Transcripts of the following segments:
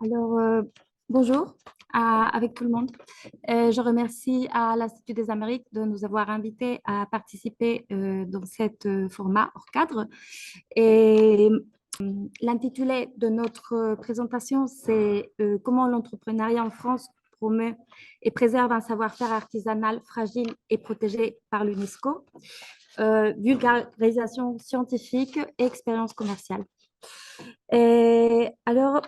Alors, bonjour avec tout le monde. Je remercie à l'Institut des Amériques de nous avoir invités à participer dans cet format hors cadre. Et l'intitulé de notre présentation, c'est Comment l'entrepreneuriat en France promeut et préserve un savoir-faire artisanal fragile et protégé par l'UNESCO, vulgarisation scientifique et expérience commerciale. Et alors,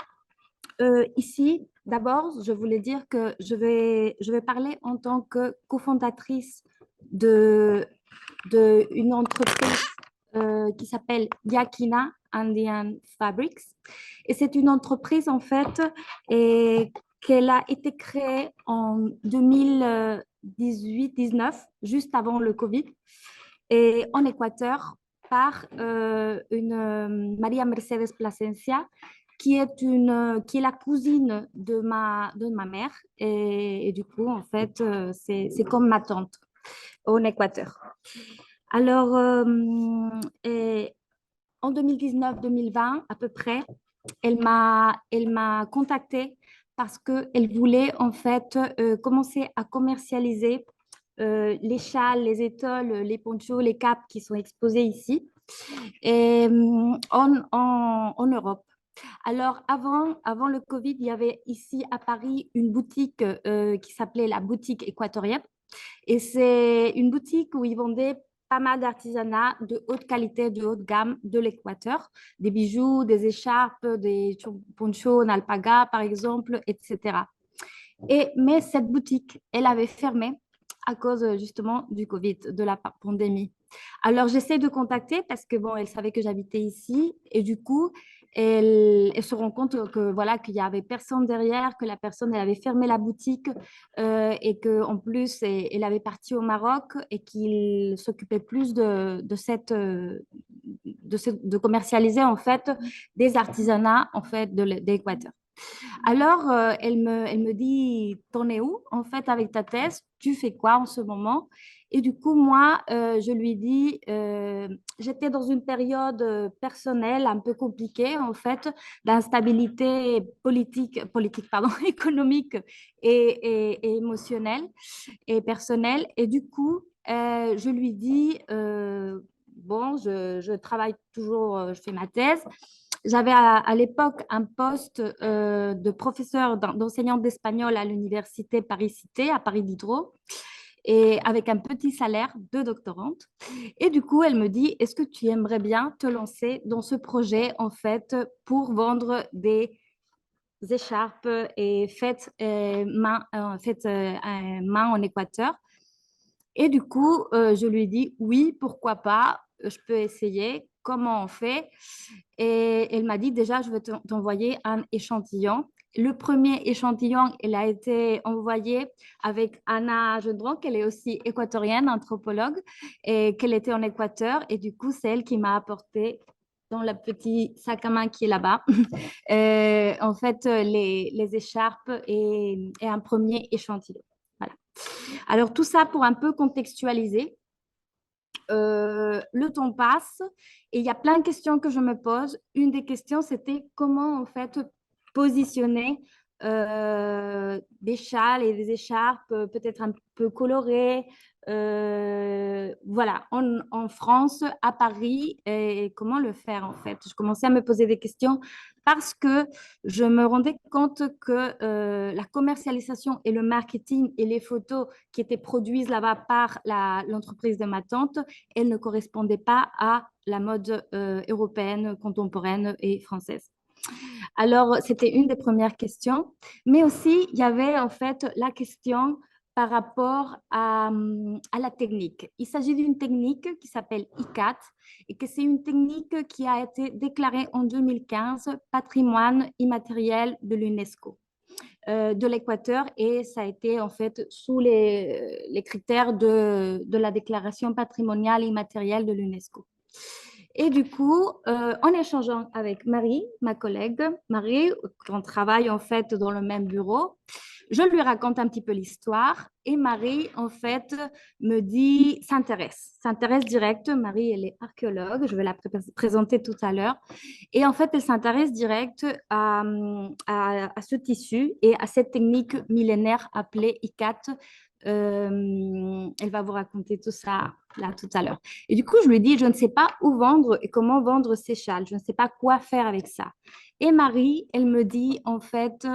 ici, d'abord, je voulais dire que je vais parler en tant que cofondatrice de, de une entreprise qui s'appelle Yakina Andean Fabrics. Et c'est une entreprise, en fait, et, qu'elle a été créée en 2018-19, juste avant le Covid, et en Équateur, par une Maria Mercedes Plasencia, qui est la cousine de ma mère. Et du coup, en fait, c'est comme ma tante au Équateur. Alors, et en 2019-2020, à peu près, elle m'a contactée parce qu'elle voulait en fait commencer à commercialiser les châles, les étoiles, les ponchos, les capes qui sont exposés ici et, en Europe. Alors, avant le Covid, il y avait ici à Paris une boutique qui s'appelait la boutique équatorienne. Et c'est une boutique où ils vendaient pas mal d'artisanat de haute qualité, de haute gamme de l'Équateur, des bijoux, des écharpes, des ponchos en alpaga, par exemple, etc. Mais cette boutique, elle avait fermé à cause justement du Covid, de la pandémie. Alors, j'essaie de contacter parce que, bon, elle savait que j'habitais ici et du coup, elle se rend compte que, voilà, qu'il n'y avait personne derrière, que la personne, elle avait fermé la boutique et qu'en plus, elle avait parti au Maroc et qu'il s'occupait plus de commercialiser, en fait, des artisanats, en fait, d'Équateur. Alors, elle me dit, t'en es où en fait avec ta thèse? Tu fais quoi en ce moment? Et du coup, moi, je lui dis, j'étais dans une période personnelle un peu compliquée, en fait, d'instabilité politique, pardon, économique et émotionnelle et personnelle. Et du coup, je lui dis, bon, je travaille toujours, je fais ma thèse. J'avais à l'époque un poste de professeur d'enseignante d'espagnol à l'université Paris-Cité, à Paris Diderot, et avec un petit salaire de doctorante. Et du coup, elle me dit, est-ce que tu aimerais bien te lancer dans ce projet, en fait, pour vendre des écharpes et faites main en Équateur? Et du coup, je lui dis, oui, pourquoi pas, je peux essayer. Comment on fait? Et elle m'a dit, déjà, je vais t'envoyer un échantillon. Le premier échantillon, il a été envoyé avec Anna Gendron, qu'elle est aussi équatorienne, anthropologue, et qu'elle était en Équateur. Et du coup, c'est elle qui m'a apporté dans le petit sac à main qui est là-bas, en fait, les écharpes et un premier échantillon. Voilà. Alors, tout ça pour un peu contextualiser. Le temps passe et il y a plein de questions que je me pose. Une des questions, c'était comment en fait positionner des châles et des écharpes peut-être un peu colorées, voilà, en France, à Paris, et comment le faire en fait. Je commençais à me poser des questions parce que je me rendais compte que la commercialisation et le marketing et les photos qui étaient produites là-bas par l'entreprise de ma tante, elles ne correspondaient pas à la mode européenne, contemporaine et française. Alors, c'était une des premières questions, mais aussi, il y avait en fait la question par rapport à la technique. Il s'agit d'une technique qui s'appelle ICAT et que c'est une technique qui a été déclarée en 2015 patrimoine immatériel de l'UNESCO de l'Équateur et ça a été en fait sous les critères de la déclaration patrimoniale immatérielle de l'UNESCO. Et du coup, en échangeant avec Marie, ma collègue, Marie, on travaille en fait dans le même bureau, je lui raconte un petit peu l'histoire et Marie, en fait, me dit, s'intéresse direct. Marie, elle est archéologue, je vais la présenter tout à l'heure. Et en fait, elle s'intéresse direct à ce tissu et à cette technique millénaire appelée ICAT. Elle va vous raconter tout ça là tout à l'heure. Et du coup, je lui dis, je ne sais pas où vendre et comment vendre ces châles. Je ne sais pas quoi faire avec ça. Et Marie, elle me dit, en fait,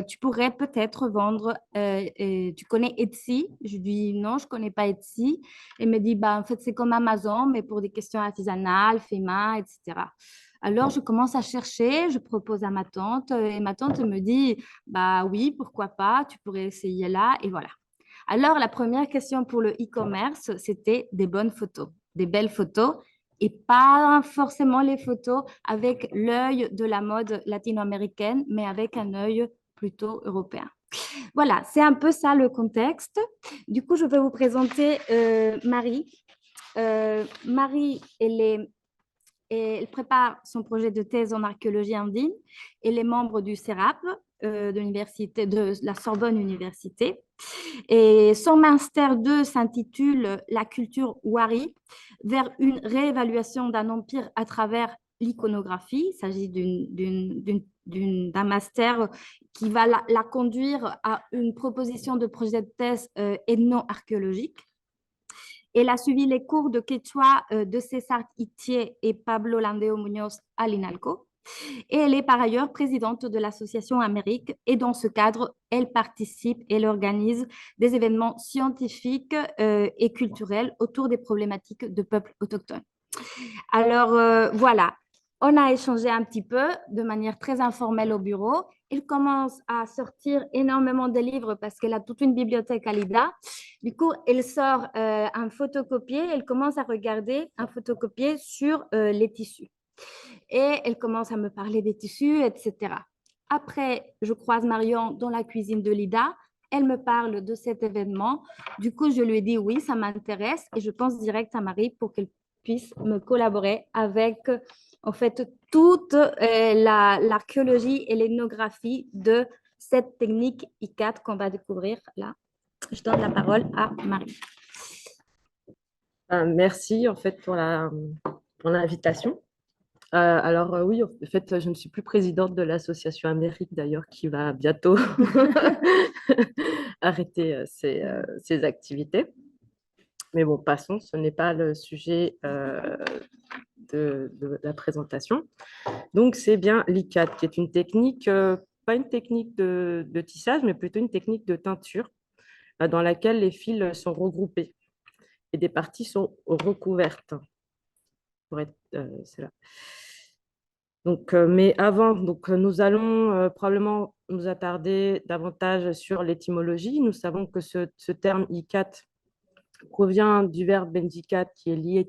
tu pourrais peut-être vendre, tu connais Etsy? Je lui dis, non, je ne connais pas Etsy. Elle me dit, bah, en fait, c'est comme Amazon, mais pour des questions artisanales, fait main, etc. Alors, je commence à chercher, je propose à ma tante, et ma tante me dit, bah oui, pourquoi pas, tu pourrais essayer là, et voilà. Alors, la première question pour le e-commerce, c'était des bonnes photos, des belles photos et pas forcément les photos avec l'œil de la mode latino-américaine, mais avec un œil plutôt européen. Voilà, c'est un peu ça le contexte. Du coup, je vais vous présenter Marie. Marie, elle prépare son projet de thèse en archéologie andine. Elle est membre du CERAP, de la Sorbonne Université. Et son master 2 s'intitule La culture Wari, vers une réévaluation d'un empire à travers l'iconographie. Il s'agit d'un master qui va la conduire à une proposition de projet de thèse ethno-archéologique. Elle a suivi les cours de quechua de César Itier et Pablo Landeo Muñoz à l'INALCO. Et elle est par ailleurs présidente de l'Association Amérique. Et dans ce cadre, elle participe et elle organise des événements scientifiques et culturels autour des problématiques de peuples autochtones. Alors voilà, on a échangé un petit peu de manière très informelle au bureau. Il commence à sortir énormément de livres parce qu'elle a toute une bibliothèque à l'IDA. Du coup, elle sort un photocopier, elle commence à regarder un photocopier sur les tissus. Et elle commence à me parler des tissus, etc. Après, je croise Marion dans la cuisine de l'IDA. Elle me parle de cet événement. Du coup, je lui ai dit oui, ça m'intéresse et je pense direct à Marie pour qu'elle puisse me collaborer avec en fait toute l'archéologie et l'ethnographie de cette technique ICAT qu'on va découvrir là. Je donne la parole à Marie. Merci en fait pour l'invitation. Oui, en fait, je ne suis plus présidente de l'Association Amérique d'ailleurs qui va bientôt arrêter ses activités. Mais bon, passons, ce n'est pas le sujet de la présentation. Donc, c'est bien l'ICAT qui est une technique, pas une technique de tissage, mais plutôt une technique de teinture dans laquelle les fils sont regroupés et des parties sont recouvertes. Pour être, c'est là. Donc, mais avant, nous allons probablement nous attarder davantage sur l'étymologie. Nous savons que ce terme ikat provient du verbe bendikat qui est lié,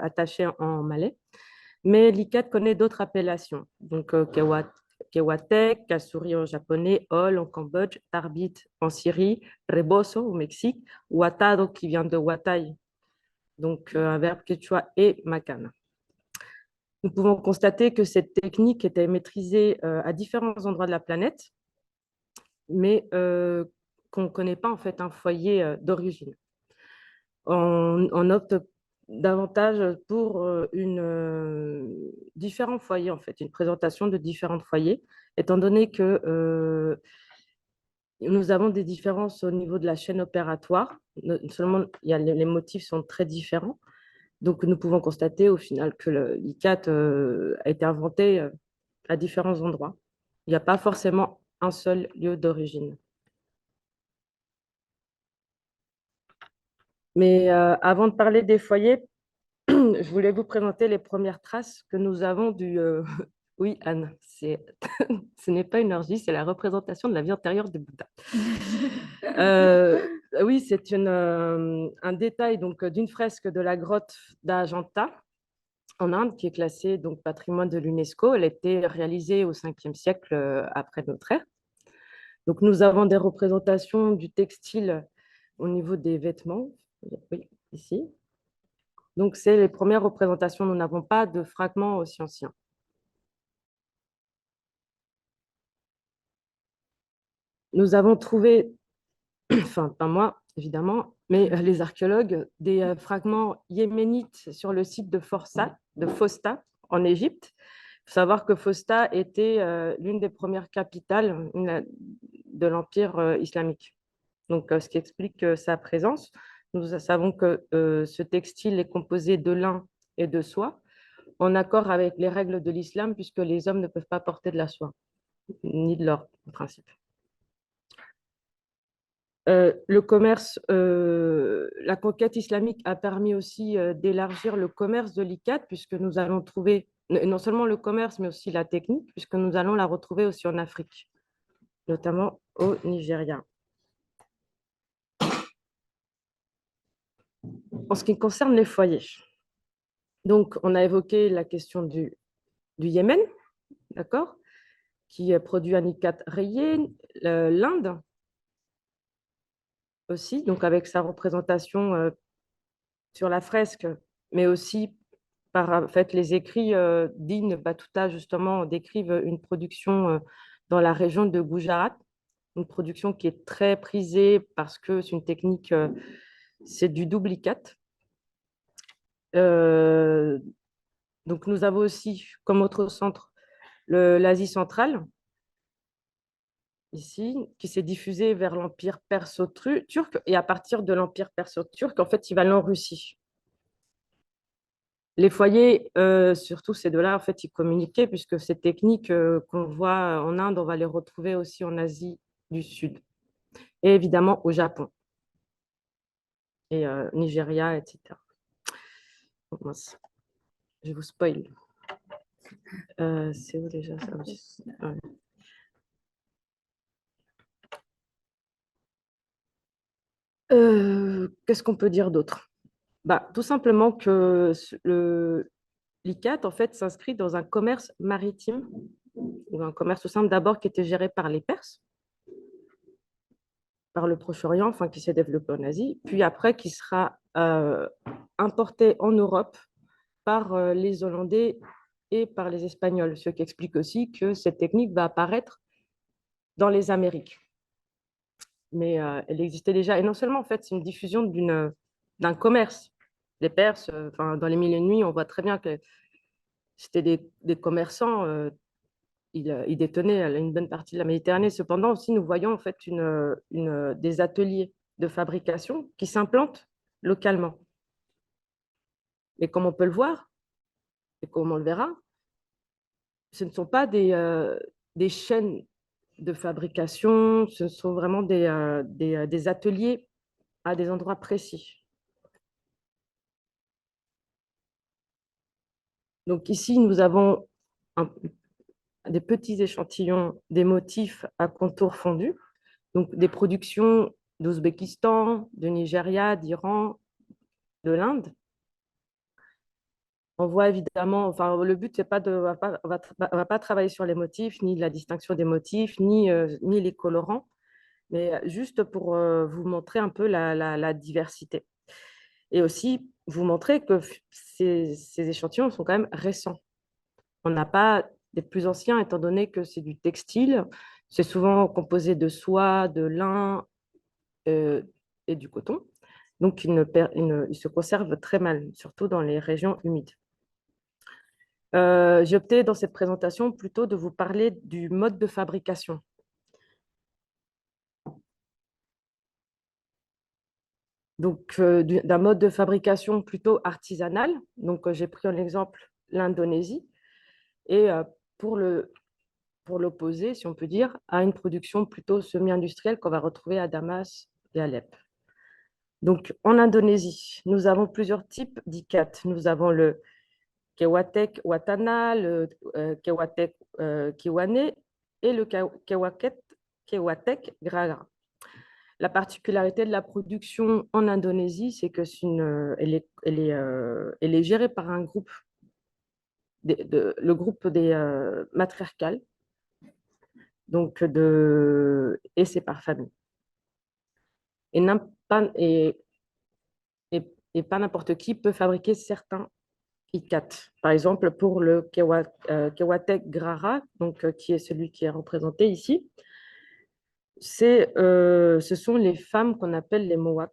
attaché en malais. Mais l'ikat connaît d'autres appellations. Donc, Kewatek, Kasuri en japonais, Ol en Cambodge, Tarbit en Syrie, Reboso au Mexique, Watado qui vient de Watai, donc un verbe quechua et Macan. Nous pouvons constater que cette technique était maîtrisée à différents endroits de la planète, mais qu'on ne connaît pas en fait un foyer d'origine. On opte davantage pour différents foyers, en fait, une présentation de différents foyers, étant donné que nous avons des différences au niveau de la chaîne opératoire. Seulement, les motifs sont très différents. Donc, nous pouvons constater au final que l'ICAT a été inventé à différents endroits. Il n'y a pas forcément un seul lieu d'origine. Mais avant de parler des foyers, je voulais vous présenter les premières traces que nous avons du... Oui, Anne, ce n'est pas une orgie, c'est la représentation de la vie antérieure de Bouddha. Oui, c'est un détail d'une fresque de la grotte d'Ajanta en Inde, qui est classée donc patrimoine de l'UNESCO. Elle a été réalisée au 5e siècle après notre ère. Donc, nous avons des représentations du textile au niveau des vêtements. Oui, ici. Donc, c'est les premières représentations. Nous n'avons pas de fragments aussi anciens. Nous avons trouvé, enfin, pas moi, évidemment, mais les archéologues, des fragments yéménites sur le site de Fosta, en Égypte. Il faut savoir que Fosta était l'une des premières capitales de l'Empire islamique. Donc, ce qui explique sa présence. Nous savons que ce textile est composé de lin et de soie, en accord avec les règles de l'islam, puisque les hommes ne peuvent pas porter de la soie, ni de l'or, en principe. Le commerce, la conquête islamique a permis aussi d'élargir le commerce de l'ICAT, puisque nous allons trouver non seulement le commerce, mais aussi la technique, puisque nous allons la retrouver aussi en Afrique, notamment au Nigeria. En ce qui concerne les foyers, donc on a évoqué la question du Yémen, d'accord, qui produit un ICAT rayé, l'Inde aussi, donc avec sa représentation sur la fresque, mais aussi par en fait, les écrits d'Ibn Battuta, justement, décrivent une production dans la région de Gujarat, une production qui est très prisée parce que c'est une technique, c'est du duplicat. Donc, nous avons aussi, comme autre centre, l'Asie centrale, ici, qui s'est diffusé vers l'Empire perso-turc, et à partir de l'Empire perso-turc, en fait, il va en Russie. Les foyers, surtout ces deux-là, en fait, ils communiquaient, puisque ces techniques qu'on voit en Inde, on va les retrouver aussi en Asie du Sud, et évidemment au Japon, et Nigeria, etc. Oh, mince, je vous spoil. C'est où déjà ça? Ouais. Qu'est-ce qu'on peut dire d'autre? Bah, tout simplement que l'ICAT, en fait, s'inscrit dans un commerce maritime, ou un commerce au simple d'abord qui était géré par les Perses, par le Proche-Orient, enfin qui s'est développé en Asie, puis après qui sera importé en Europe par les Hollandais et par les Espagnols, ce qui explique aussi que cette technique va apparaître dans les Amériques. Mais elle existait déjà. Et non seulement, en fait, c'est une diffusion d'un commerce. Les Perses, dans les Mille et une nuits, on voit très bien que c'était des commerçants, ils détenaient une bonne partie de la Méditerranée. Cependant, aussi, nous voyons en fait des ateliers de fabrication qui s'implantent localement. Mais comme on peut le voir, et comme on le verra, ce ne sont pas des chaînes de fabrication, ce sont vraiment des ateliers à des endroits précis. Donc ici, nous avons des petits échantillons des motifs à contours fondus, donc des productions d'Ouzbékistan, de Nigeria, d'Iran, de l'Inde. On voit évidemment, enfin, le but, c'est pas de, on va pas travailler sur les motifs, ni la distinction des motifs, ni les colorants, mais juste pour vous montrer un peu la diversité. Et aussi vous montrer que ces échantillons sont quand même récents. On n'a pas des plus anciens, étant donné que c'est du textile. C'est souvent composé de soie, de lin et du coton. Donc, il se conserve très mal, surtout dans les régions humides. J'ai opté dans cette présentation plutôt de vous parler du mode de fabrication. Donc, d'un mode de fabrication plutôt artisanal. Donc, j'ai pris en exemple l'Indonésie. Et pour l'opposer, si on peut dire, à une production plutôt semi-industrielle qu'on va retrouver à Damas et Alep. Donc, en Indonésie, nous avons plusieurs types d'ICAT. Nous avons le Kewatek Watana, le Kewatek Kiwane et le Kewatek Gragra. La particularité de la production en Indonésie, c'est que elle est gérée par un groupe, le groupe des matriarcales, et c'est par famille. Et, et et pas n'importe qui peut fabriquer certains ICAT. Par exemple, pour le Kewatek Grara, donc, qui est celui qui est représenté ici, ce sont les femmes qu'on appelle les Mohawks.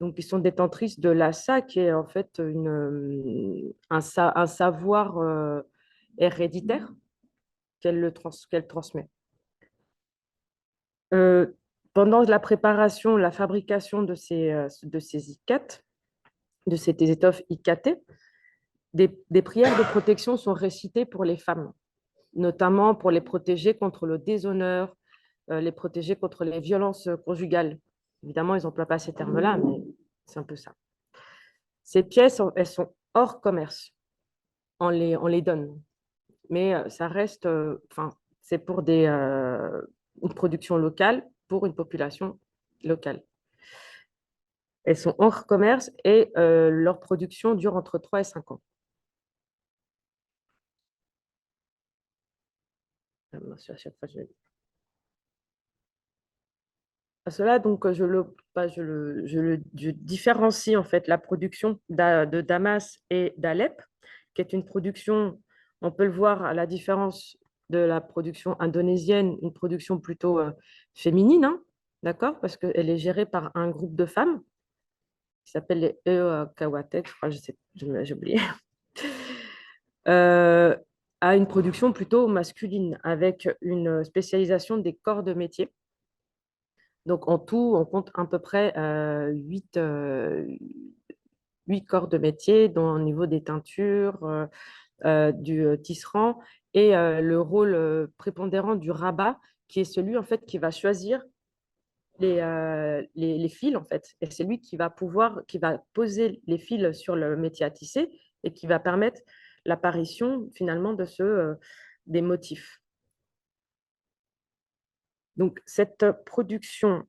Donc, ils sont détentrices de l'assa, qui est en fait un savoir héréditaire qu'elle transmet. Euh, Pendant la préparation, la fabrication de ces ICAT, de ces étoffes ICAT, des prières de protection sont récitées pour les femmes, notamment pour les protéger contre le déshonneur, les protéger contre les violences conjugales. Évidemment, ils n'emploient pas ces termes-là, mais c'est un peu ça. Ces pièces, elles sont hors commerce. On les donne. Mais ça reste, c'est pour une production locale pour une population locale. Elles sont hors commerce et leur production dure entre 3 et 5 ans. À chaque fois, à cela, donc, je différencie en fait la production de Damas et d'Alep, qui est une production, on peut le voir à la différence de la production indonésienne, une production plutôt féminine, hein, d'accord, parce qu'elle est gérée par un groupe de femmes qui s'appelle les Kawatek, je crois, j'ai oublié, euh, à une production plutôt masculine, avec une spécialisation des corps de métier. Donc, en tout, on compte à peu près 8 corps de métier, dont au niveau des teintures, du tisserand et le rôle prépondérant du rabat, qui est celui en fait qui va choisir les fils en fait. Et c'est lui qui va poser les fils sur le métier à tisser et qui va permettre l'apparition finalement des motifs. Donc, cette production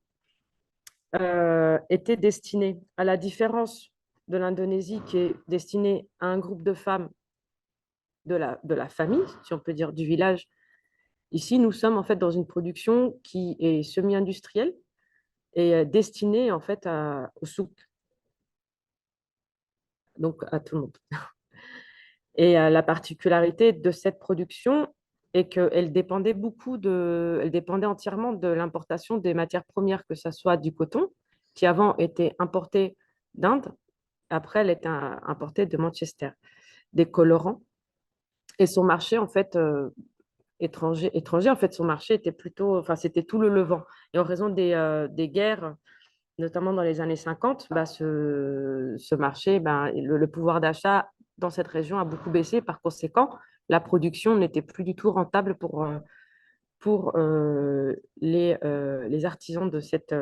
était destinée, à la différence de l'Indonésie qui est destinée à un groupe de femmes de la famille, si on peut dire, du village. Ici, nous sommes en fait dans une production qui est semi-industrielle et destinée en fait au souk, donc à tout le monde. Et la particularité de cette production est qu'elle elle dépendait entièrement de l'importation des matières premières, que ce soit du coton, qui avant était importé d'Inde, après elle était importée de Manchester, des colorants. Et son marché, en fait, étranger, en fait, son marché était plutôt, enfin, c'était tout le Levant. Et en raison des guerres, notamment dans les années 50, bah, ce marché, bah, le pouvoir d'achat dans cette région a beaucoup baissé. Par conséquent, la production n'était plus du tout rentable pour les artisans de cette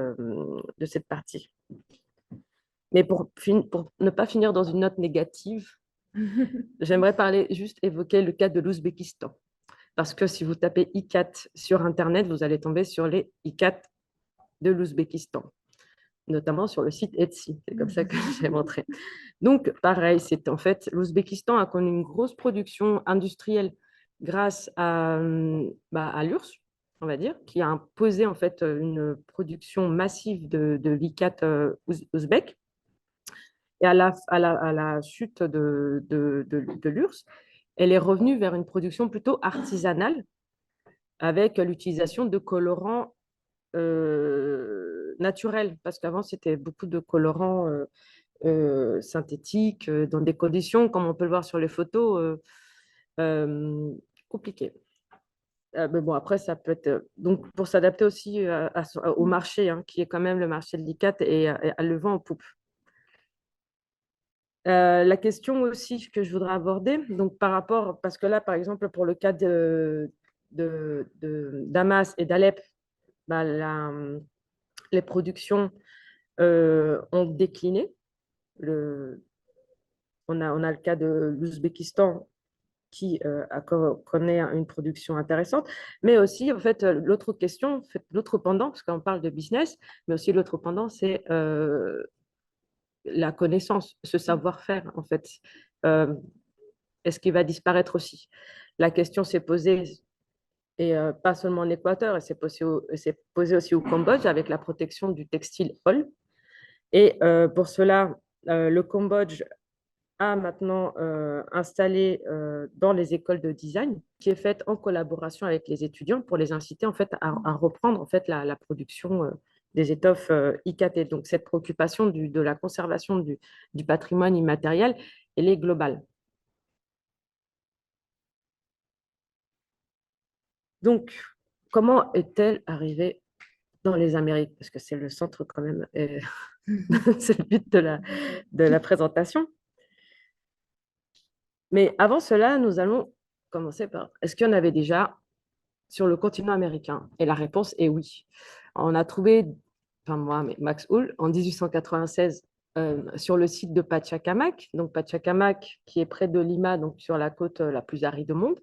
partie. Mais pour ne pas finir dans une note négative, j'aimerais évoquer le cas de l'Ouzbékistan. Parce que si vous tapez ICAT sur Internet, vous allez tomber sur les ICAT de l'Ouzbékistan, notamment sur le site Etsy. C'est comme ça que j'ai montré. Donc, pareil, c'est en fait, l'Ouzbékistan a connu une grosse production industrielle grâce à l'URSS, on va dire, qui a imposé en fait une production massive de l'ICAT ouzbek. Et à la chute de l'URSS, elle est revenue vers une production plutôt artisanale avec l'utilisation de colorants naturels, parce qu'avant, c'était beaucoup de colorants synthétiques dans des conditions, comme on peut le voir sur les photos, compliquées. Mais bon, après, ça peut être. Donc, pour s'adapter aussi au marché, hein, qui est quand même le marché de l'ICAT et à le vent en poupe. La question aussi que je voudrais aborder, donc par rapport, parce que là, par exemple, pour le cas de Damas et d'Alep, bah, les productions ont décliné. On a le cas de l'Ouzbékistan qui connaît une production intéressante, mais aussi, en fait, l'autre question, l'autre pendant, parce qu'on parle de business, mais aussi l'autre pendant, c'est la connaissance, ce savoir-faire, en fait. Euh, Est-ce qu'il va disparaître aussi? La question s'est posée, et pas seulement en Équateur, elle s'est posée aussi au Cambodge avec la protection du textile Hall. Et pour cela, le Cambodge a maintenant installé dans les écoles de design, qui est faite en collaboration avec les étudiants pour les inciter en fait à reprendre en fait la production des étoffes IKT. Donc cette préoccupation de la conservation du patrimoine immatériel, elle est globale. Donc, comment est-elle arrivée dans les Amériques? Parce que c'est le centre quand même, c'est le but de la présentation. Mais avant cela, nous allons commencer par, est-ce qu'il y en avait déjà sur le continent américain? Et la réponse est oui. On a trouvé, enfin moi, mais Max Hull, en 1896, sur le site de Pachacamac, donc Pachacamac qui est près de Lima, donc sur la côte la plus aride au monde,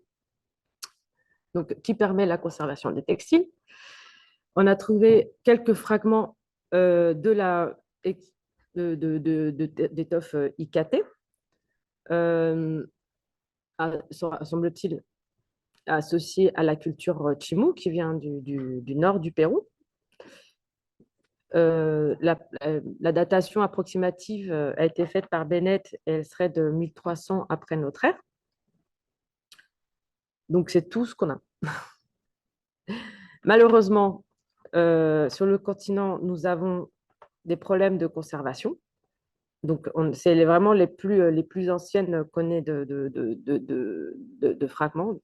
donc qui permet la conservation des textiles. On a trouvé quelques fragments de la d'étoffes IKT, semble-t-il associé à la culture Chimu, qui vient du nord du Pérou. La datation approximative a été faite par Bennett et elle serait de 1300 après notre ère. Donc, c'est tout ce qu'on a. Malheureusement, sur le continent, nous avons des problèmes de conservation. Donc, c'est vraiment les plus anciennes qu'on ait de fragments.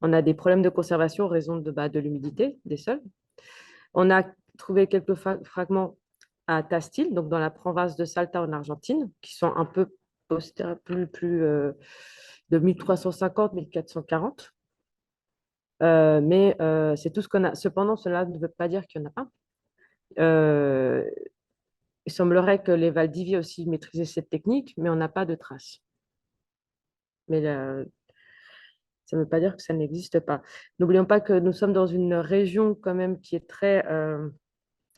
On a des problèmes de conservation en raison de l'humidité des sols. On a trouvé quelques fragments à Tastil, donc dans la province de Salta en Argentine, qui sont un peu de 1350-1440. Mais c'est tout ce qu'on a. Cependant, cela ne veut pas dire qu'il y en a pas. Il semblerait que les Valdivia aussi maîtrisaient cette technique, mais on n'a pas de traces. Mais ça ne veut pas dire que ça n'existe pas. N'oublions pas que nous sommes dans une région quand même qui est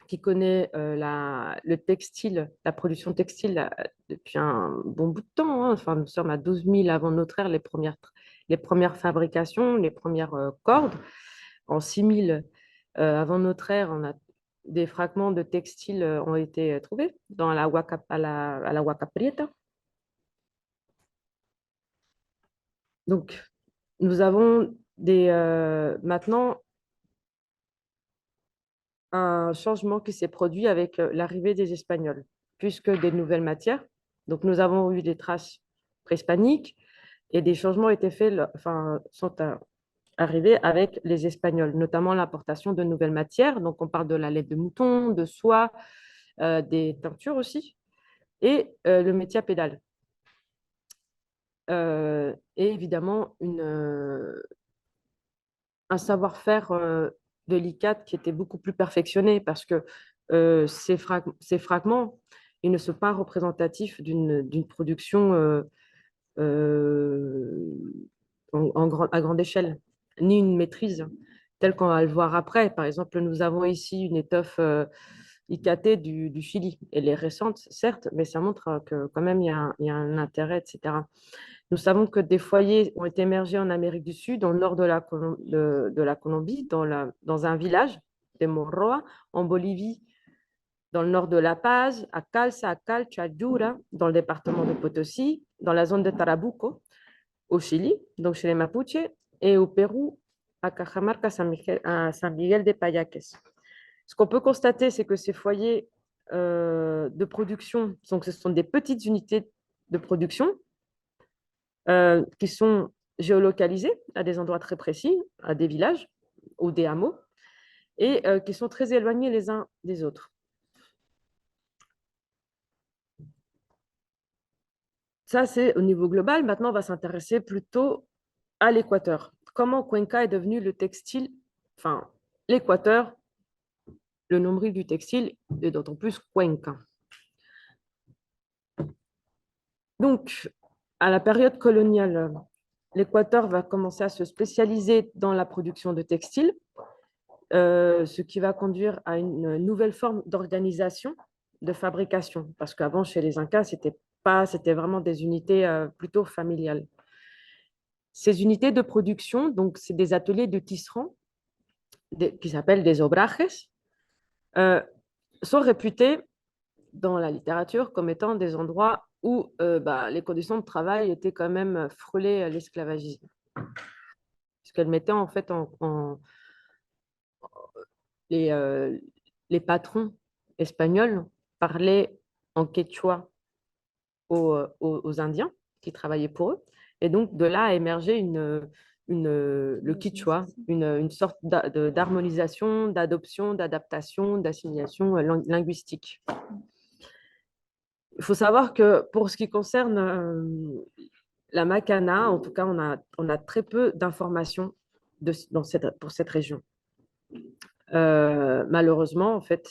qui connaît le textile, la production textile depuis un bon bout de temps, hein. Enfin, nous sommes à 12 000 avant notre ère, les premières fabrications, les premières cordes. En 6 000 avant notre ère, des fragments de textiles ont été trouvés dans à la Huaca Prieta. Donc, nous avons maintenant un changement qui s'est produit avec l'arrivée des Espagnols, puisque des nouvelles matières. Donc, nous avons eu des traces préhispaniques et des changements ont été faits, sont arrivés avec les Espagnols, notamment l'importation de nouvelles matières. Donc, on parle de la laine de mouton, de soie, des teintures aussi, et le métier à pédale. Et évidemment, un savoir-faire de l'ICAT qui était beaucoup plus perfectionné parce que ces fragments, ils ne sont pas représentatifs d'une production à grande échelle, ni une maîtrise telle qu'on va le voir après. Par exemple, nous avons ici une étoffe IKT du Chili. Elle est récente, certes, mais ça montre que quand même il y a un intérêt, etc. Nous savons que des foyers ont été émergés en Amérique du Sud, dans le nord de la Colombie, dans un village de Morroa, en Bolivie, dans le nord de La Paz, à Calza, à Calchadura, dans le département de Potosí, dans la zone de Tarabuco, au Chili, donc chez les Mapuches, et au Pérou, à Cajamarca, à San Miguel de Payaques. Ce qu'on peut constater, c'est que ces foyers de production, ce sont des petites unités de production qui sont géolocalisés à des endroits très précis, à des villages ou des hameaux, et qui sont très éloignés les uns des autres. Ça, c'est au niveau global. Maintenant, on va s'intéresser plutôt à l'équateur. Comment Cuenca est devenu le textile, enfin, l'équateur, le nombril du textile, et d'autant plus Cuenca. Donc, à la période coloniale, l'Équateur va commencer à se spécialiser dans la production de textiles, ce qui va conduire à une nouvelle forme d'organisation, de fabrication, parce qu'avant, chez les Incas, c'était vraiment des unités plutôt familiales. Ces unités de production, donc c'est des ateliers de tisserands qui s'appellent des obrajes, sont réputés dans la littérature comme étant des endroits où les conditions de travail étaient quand même frôlées à l'esclavagisme. Puisqu'elle mettait en fait les, euh, les patrons espagnols parlaient en quechua aux Indiens qui travaillaient pour eux. Et donc, de là a émergé le quichua, une sorte d'harmonisation, d'adoption, d'adaptation, d'assimilation linguistique. Il faut savoir que pour ce qui concerne la Macana, en tout cas, on a très peu d'informations pour cette région. Malheureusement, en fait,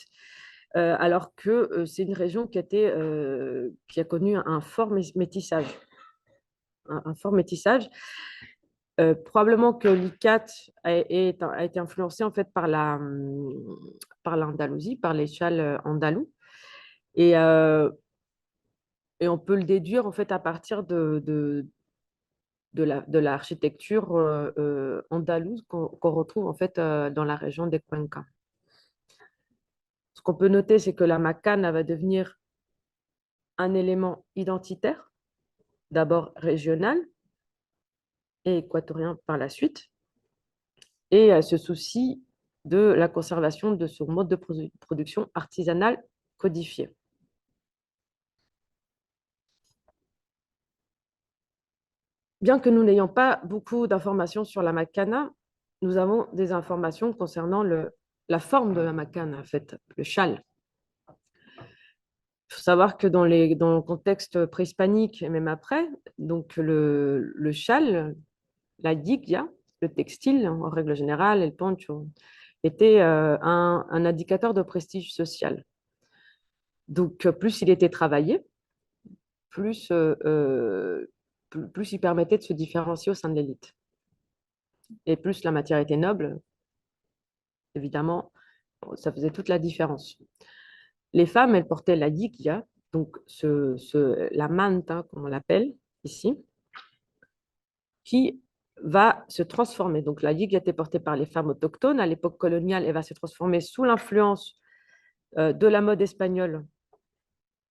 alors que c'est une région qui a connu un fort métissage. Un fort métissage. Probablement que l'ICAT a été influencé en fait par l'Andalousie, par les châles andalous. Et, euh, et on peut le déduire en fait à partir de l'architecture andalouse qu'on retrouve en fait dans la région des Cuenca. Ce qu'on peut noter, c'est que la Macana va devenir un élément identitaire, d'abord régional et équatorien par la suite, et ce souci de la conservation de son mode de production artisanale codifié. Bien que nous n'ayons pas beaucoup d'informations sur la macana, nous avons des informations concernant la forme de la macana, en fait, le châle. Il faut savoir que dans le contexte préhispanique et même après, donc le châle, la digue, le textile en règle générale, et le poncho, était un indicateur de prestige social. Donc, plus il était travaillé, plus, plus il permettait de se différencier au sein de l'élite. Et plus la matière était noble, évidemment, ça faisait toute la différence. Les femmes, elles portaient la digia, donc la manta, comme on l'appelle ici, qui va se transformer. Donc la digue était portée par les femmes autochtones. À l'époque coloniale, elle va se transformer sous l'influence de la mode espagnole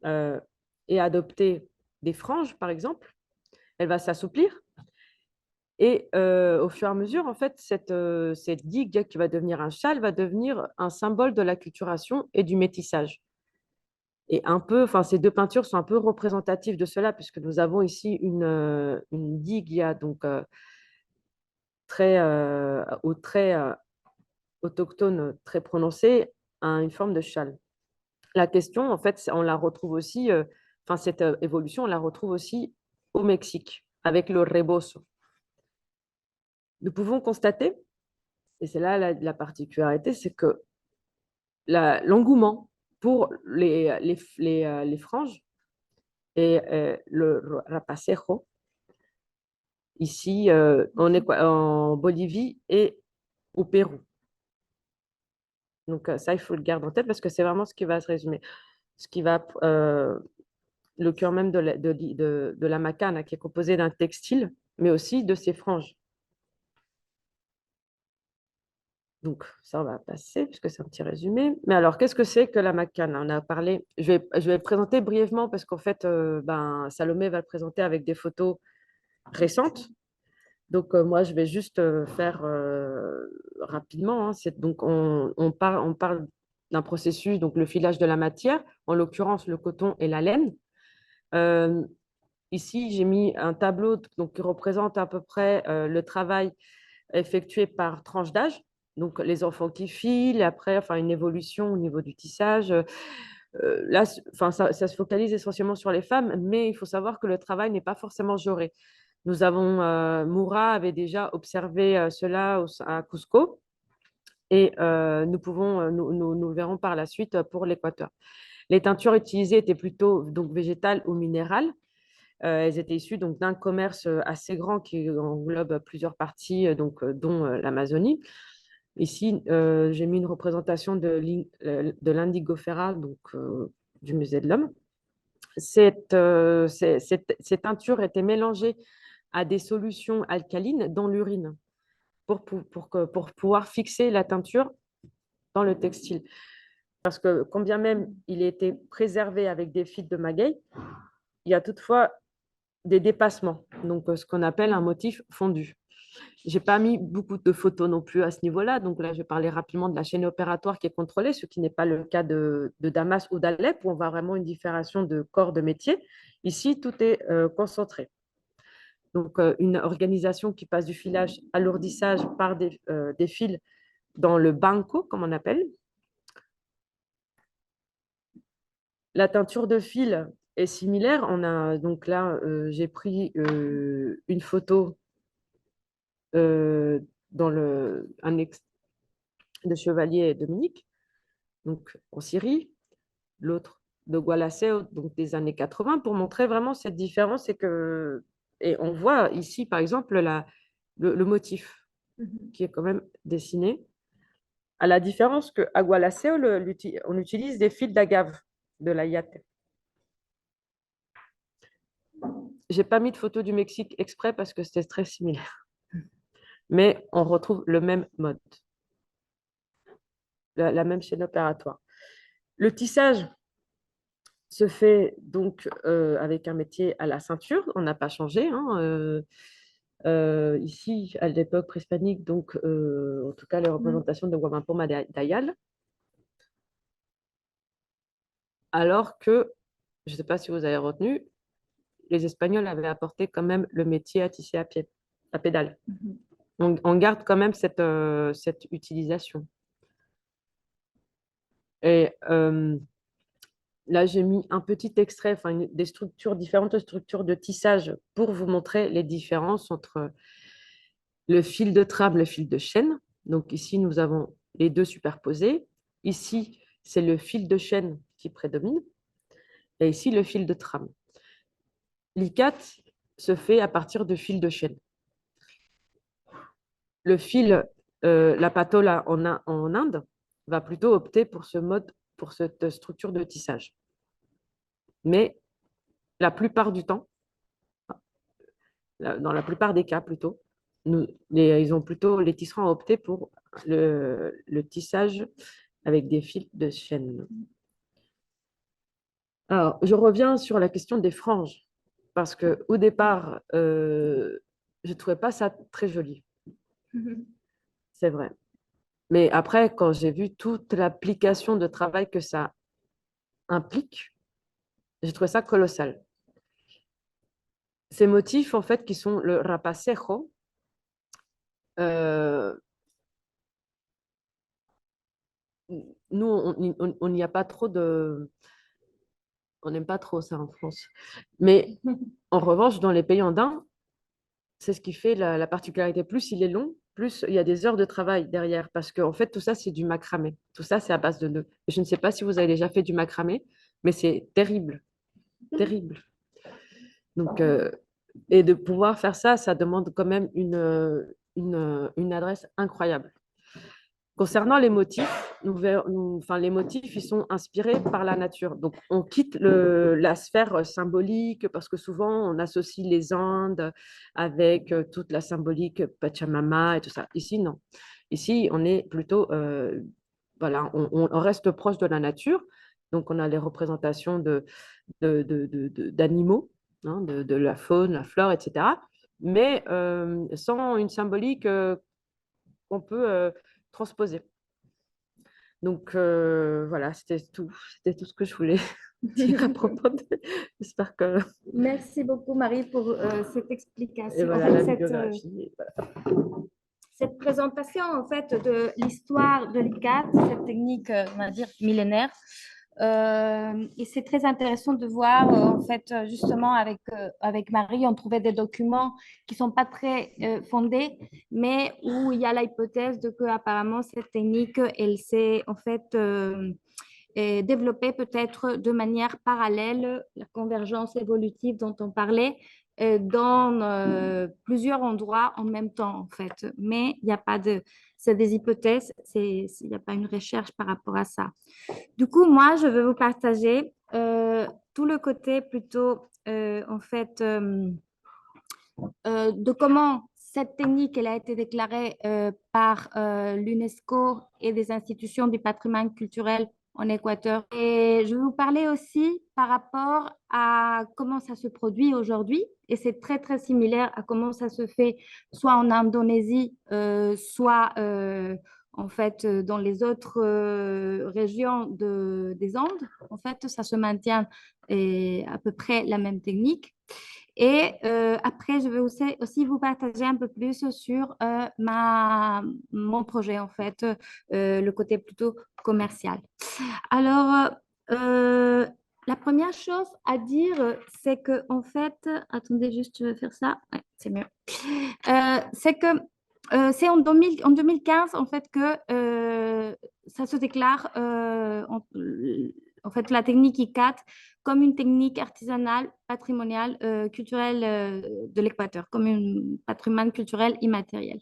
et adopter des franges, par exemple. Elle va s'assouplir. Et au fur et à mesure, en fait, cette digue qui va devenir un châle va devenir un symbole de l'acculturation et du métissage. Et un peu, enfin, ces deux peintures sont un peu représentatives de cela, puisque nous avons ici une digue donc, très, au trait autochtone très prononcé, une forme de châle. La question, en fait, on la retrouve aussi, enfin, cette évolution, on la retrouve aussi au Mexique, avec le rebozo. Nous pouvons constater, et c'est là la particularité, c'est que l'engouement pour les franges et le rapacejo, ici en Bolivie et au Pérou. Donc ça, il faut le garder en tête parce que c'est vraiment ce qui va se résumer. Ce qui va, le cœur même de la macana, qui est composé d'un textile, mais aussi de ses franges. Donc, ça, on va passer, puisque c'est un petit résumé. Mais alors, qu'est-ce que c'est que la macana? On a parlé, je vais le présenter brièvement, parce qu'en fait, Salomé va le présenter avec des photos récentes. Donc, moi, je vais juste faire rapidement. Hein. Donc, on parle d'un processus, donc le filage de la matière, en l'occurrence le coton et la laine. Ici, j'ai mis un tableau donc, qui représente à peu près le travail effectué par tranche d'âge. Donc, les enfants qui filent, après, enfin, une évolution au niveau du tissage. Là, enfin, ça se focalise essentiellement sur les femmes, mais il faut savoir que le travail n'est pas forcément genré. Nous avons, Moura avait déjà observé cela à Cusco, et nous le verrons par la suite pour l'Équateur. Les teintures utilisées étaient plutôt donc, végétales ou minérales. Elles étaient issues donc, d'un commerce assez grand qui englobe plusieurs parties, dont l'Amazonie. Ici, j'ai mis une représentation de l'Indigofera, donc du Musée de l'Homme. Ces teintures étaient mélangées à des solutions alcalines dans l'urine pour pouvoir fixer la teinture dans le textile. Parce que quand bien même il a été préservé avec des fils de maguey, il y a toutefois des dépassements, donc ce qu'on appelle un motif fondu. J'ai pas mis beaucoup de photos non plus à ce niveau-là, donc là je vais parler rapidement de la chaîne opératoire qui est contrôlée, ce qui n'est pas le cas de Damas ou d'Alep, où on voit vraiment une différenciation de corps de métier. Ici, tout est concentré. Donc une organisation qui passe du filage à l'ourdissage par des fils dans le banco, comme on appelle. La teinture de fil est similaire. On a donc là, j'ai pris une photo dans de Chevalier et Dominique, donc en Syrie, l'autre de Gualaceo, donc des années 80, pour montrer vraiment cette différence et on voit ici, par exemple, le motif qui est quand même dessiné. À la différence qu'à Gualaceo, on utilise des fils d'agave de la Yate. J'ai pas mis de photo du Mexique exprès parce que c'était très similaire. Mais on retrouve le même mode, la même chaîne opératoire. Le tissage se fait donc avec un métier à la ceinture. On n'a pas changé, hein, ici, à l'époque préhispanique, donc en tout cas, les représentations de Guamampoma d'Ayal. Alors que, je ne sais pas si vous avez retenu, les Espagnols avaient apporté quand même le métier à tisser à pied, à pédale. On garde quand même cette utilisation. Et là, j'ai mis un petit extrait, enfin, différentes structures de tissage pour vous montrer les différences entre le fil de trame, le fil de chaîne. Donc ici, nous avons les deux superposés. Ici, c'est le fil de chaîne qui prédomine. Et ici, le fil de trame. L'ikat se fait à partir de fil de chaîne. Le fil, la patola en Inde, va plutôt opter pour ce mode, pour cette structure de tissage. Mais la plupart du temps, dans la plupart des cas plutôt, les tisserands ont opté pour le tissage avec des fils de chaîne. Alors, je reviens sur la question des franges, parce qu'au départ, je ne trouvais pas ça très joli. C'est vrai. Mais après, quand j'ai vu toute l'application de travail que ça implique, j'ai trouvé ça colossal. Ces motifs, en fait, qui sont le rapacejo, nous, on n'y a pas trop de... On n'aime pas trop ça en France. Mais en revanche, dans les pays andins, c'est ce qui fait la particularité. Plus il est long, plus il y a des heures de travail derrière. Parce qu'en fait, tout ça, c'est du macramé. Tout ça, c'est à base de nœuds. Je ne sais pas si vous avez déjà fait du macramé, mais c'est terrible. Terrible. Donc, et de pouvoir faire ça, ça demande quand même une adresse incroyable. Concernant les motifs, les motifs, ils sont inspirés par la nature. Donc, on quitte la sphère symbolique parce que souvent, on associe les Andes avec toute la symbolique Pachamama et tout ça. Ici, non. Ici, on est plutôt, voilà, on reste proche de la nature. Donc, on a les représentations d'animaux, hein, de la faune, la flore, etc. Mais sans une symbolique qu'on peut transposer. Donc voilà, c'était tout ce que je voulais dire à propos de... J'espère que... Merci beaucoup, Marie, pour cette explication. Et voilà, En fait, la bibliographie. cette présentation en fait de l'histoire de l'ICAT, cette technique, on va dire, millénaire. Et c'est très intéressant de voir, en fait, justement, avec Marie, on trouvait des documents qui ne sont pas très fondés, mais où il y a l'hypothèse de que apparemment cette technique, elle s'est en fait développée peut-être de manière parallèle, la convergence évolutive dont on parlait, dans plusieurs endroits en même temps, en fait. Mais il n'y a pas de... C'est des hypothèses, il n'y a pas une recherche par rapport à ça. Du coup, moi, je veux vous partager tout le côté plutôt, en fait, de comment cette technique elle a été déclarée par l'UNESCO et des institutions du patrimoine culturel en Équateur. Et je vais vous parler aussi par rapport à comment ça se produit aujourd'hui. Et c'est très, très similaire à comment ça se fait soit en Indonésie, soit en fait dans les autres régions des Andes. En fait, ça se maintient à peu près la même technique. Et après, je vais aussi vous partager un peu plus sur mon projet, en fait, le côté plutôt commercial. Alors, euh, la première chose à dire, c'est que, en fait, attendez juste, je vais faire ça. Ouais, c'est mieux. C'est que c'est en 2015, en fait, que ça se déclare, en fait, la technique ICAT comme une technique artisanale, patrimoniale, culturelle de l'Équateur, comme un patrimoine culturel immatériel.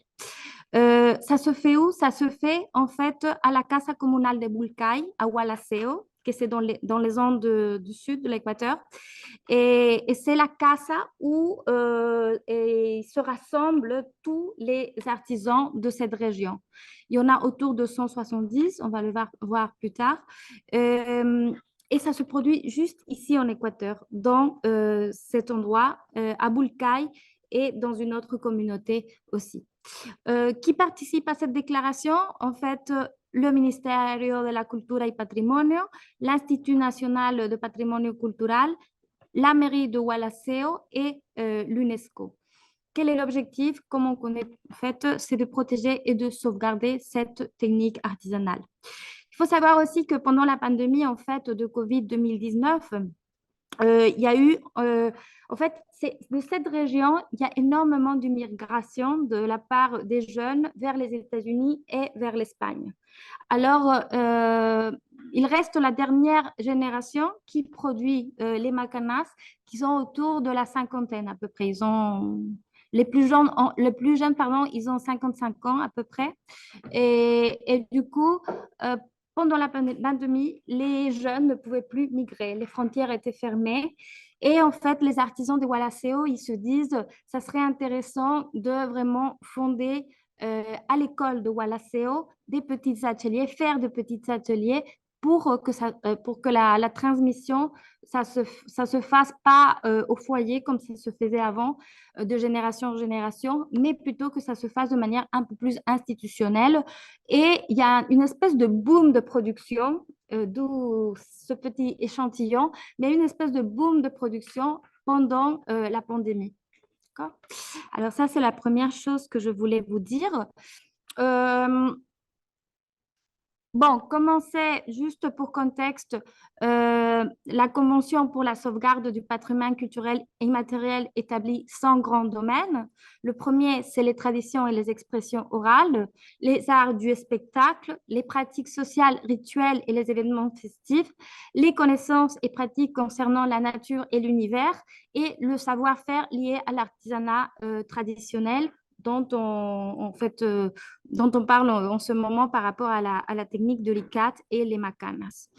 Ça se fait où? Ça se fait en fait à la Casa Comunal de Bulcay, à Hualaceo, que c'est dans les Andes du sud de l'Équateur. Et c'est la casa où se rassemblent tous les artisans de cette région. Il y en a autour de 170, on va le voir plus tard. Euh, et ça se produit juste ici en Équateur, dans cet endroit, à Bulcay et dans une autre communauté aussi. Qui participe à cette déclaration? En fait, le Ministerio de la Cultura y Patrimonio, l'Institut national de patrimonio cultural, la mairie de Wallaceo et l'UNESCO. Quel est l'objectif? Comme on connaît, en fait, c'est de protéger et de sauvegarder cette technique artisanale. Il faut savoir aussi que pendant la pandémie, en fait, de Covid 2019, il y a eu, en fait, de cette région, il y a énormément d'immigration de la part des jeunes vers les États-Unis et vers l'Espagne. Alors, il reste la dernière génération qui produit les macanas, qui sont autour de la cinquantaine à peu près. Les plus jeunes, pardon, ils ont 55 ans à peu près. Et du coup, euh, pendant la pandémie, les jeunes ne pouvaient plus migrer. Les frontières étaient fermées. Et en fait, les artisans de Wallaceo, ils se disent, ça serait intéressant de vraiment fonder à l'école de Wallaceo des petits ateliers, faire de petits ateliers pour que la transmission, ça se fasse pas au foyer comme ça se faisait avant, de génération en génération, mais plutôt que ça se fasse de manière un peu plus institutionnelle. Et il y a une espèce de boom de production, d'où ce petit échantillon, mais une espèce de boom de production pendant la pandémie. Alors ça, c'est la première chose que je voulais vous dire. Euh, Bon, comment c'est, juste pour contexte, la Convention pour la sauvegarde du patrimoine culturel immatériel établit 100 grands domaines. Le premier, c'est les traditions et les expressions orales, les arts du spectacle, les pratiques sociales, rituelles et les événements festifs, les connaissances et pratiques concernant la nature et l'univers et le savoir-faire lié à l'artisanat traditionnel dont en fait, dont on parle en ce moment par rapport à la technique de l'ICAT et les macanas.